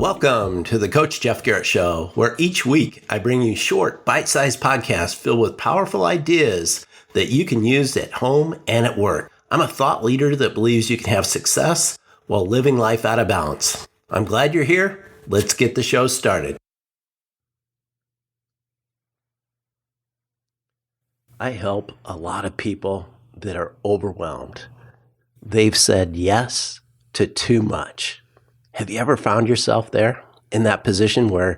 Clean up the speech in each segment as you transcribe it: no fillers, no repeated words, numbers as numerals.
Welcome to the Coach Jeff Garrett Show, where each week I bring you short, bite-sized podcasts filled with powerful ideas that you can use at home and at work. I'm a thought leader that believes you can have success while living life out of balance. I'm glad you're here. Let's get the show started. I help a lot of people that are overwhelmed. They've said yes to too much. Have you ever found yourself there in that position where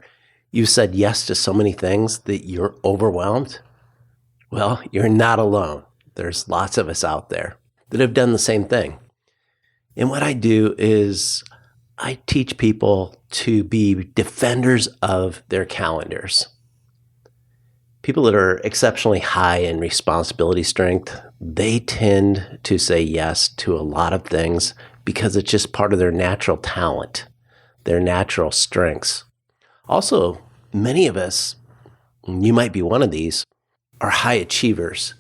you said yes to so many things that you're overwhelmed? Well, you're not alone. There's lots of us out there that have done the same thing. And what I do is I teach people to be defenders of their calendars. People that are exceptionally high in responsibility strength, they tend to say yes to a lot of things because it's just part of their natural talent, their natural strengths. Also, many of us, you might be one of these, are high achievers.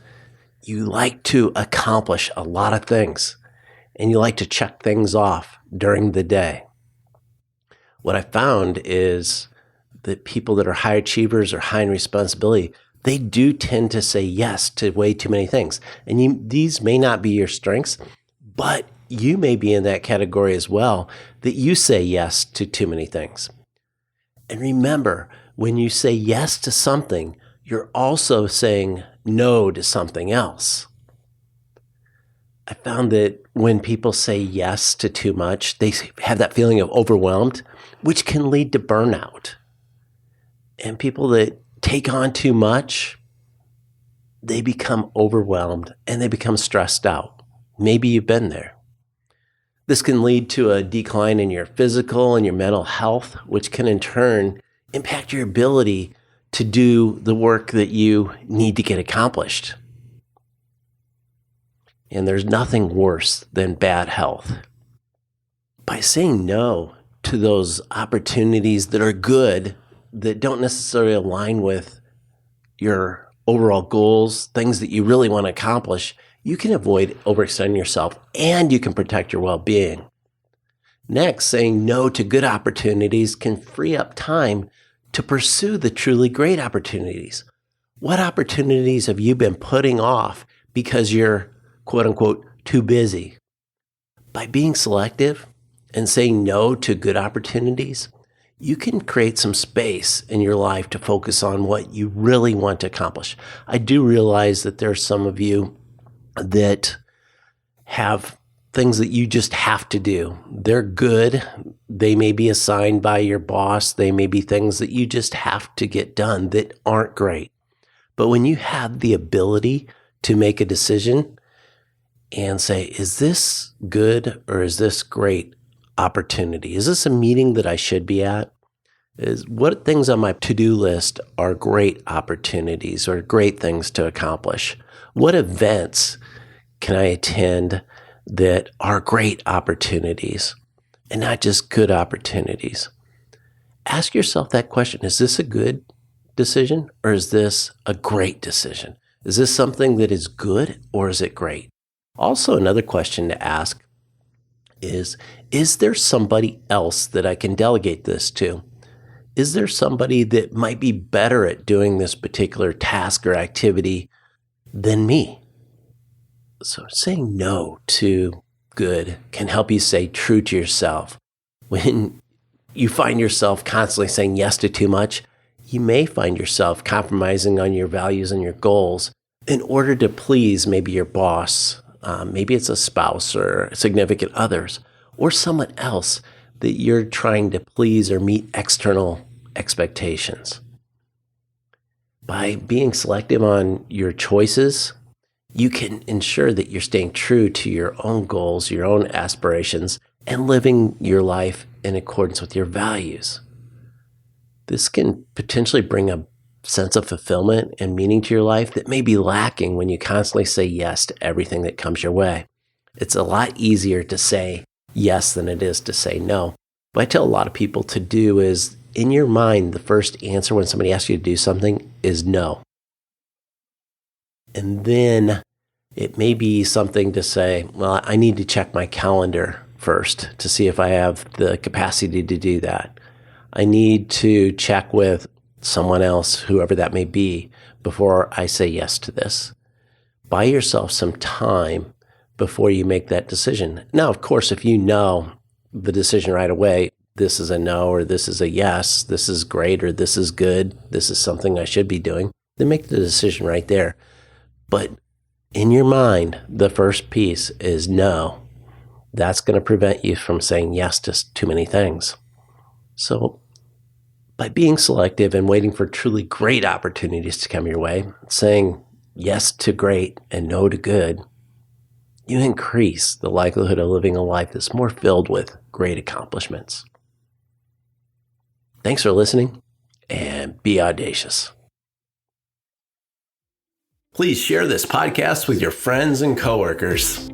You like to accomplish a lot of things, and you like to check things off during the day. What I found is that people that are high achievers or high in responsibility, they do tend to say yes to way too many things. And these may not be your strengths, but you may be in that category as well, that you say yes to too many things. And remember, when you say yes to something, you're also saying no to something else. I found that when people say yes to too much, they have that feeling of overwhelmed, which can lead to burnout. And people that take on too much, they become overwhelmed and they become stressed out. Maybe you've been there. This can lead to a decline in your physical and your mental health, which can in turn impact your ability to do the work that you need to get accomplished. And there's nothing worse than bad health. By saying no to those opportunities that are good, that don't necessarily align with your overall goals, things that you really want to accomplish, you can avoid overextending yourself and you can protect your well-being. Next, saying no to good opportunities can free up time to pursue the truly great opportunities. What opportunities have you been putting off because you're, quote unquote, too busy? By being selective and saying no to good opportunities, you can create some space in your life to focus on what you really want to accomplish. I do realize that there are some of you that have things that you just have to do. They're good. They may be assigned by your boss. They may be things that you just have to get done that aren't great. But when you have the ability to make a decision and say, is this good or is this great opportunity? Is this a meeting that I should be at? What things on my to-do list are great opportunities or great things to accomplish? What events can I attend that are great opportunities and not just good opportunities? Ask yourself that question. Is this a good decision or is this a great decision? Is this something that is good or is it great? Also, another question to ask is there somebody else that I can delegate this to? Is there somebody that might be better at doing this particular task or activity than me? So saying no to good can help you stay true to yourself. When you find yourself constantly saying yes to too much, you may find yourself compromising on your values and your goals in order to please maybe your boss, maybe it's a spouse or significant others, or someone else that you're trying to please or meet external expectations. By being selective on your choices, you can ensure that you're staying true to your own goals, your own aspirations, and living your life in accordance with your values. This can potentially bring a sense of fulfillment and meaning to your life that may be lacking when you constantly say yes to everything that comes your way. It's a lot easier to say yes than it is to say no. What I tell a lot of people to do is, in your mind, the first answer when somebody asks you to do something is no. And then it may be something to say, well, I need to check my calendar first to see if I have the capacity to do that. I need to check with someone else, whoever that may be, before I say yes to this. Buy yourself some time before you make that decision. Now, of course, if you know the decision right away, this is a no or this is a yes, this is great or this is good, this is something I should be doing, then make the decision right there. But in your mind, the first piece is no. That's going to prevent you from saying yes to too many things. So by being selective and waiting for truly great opportunities to come your way, saying yes to great and no to good, you increase the likelihood of living a life that's more filled with great accomplishments. Thanks for listening, and be audacious. Please share this podcast with your friends and coworkers.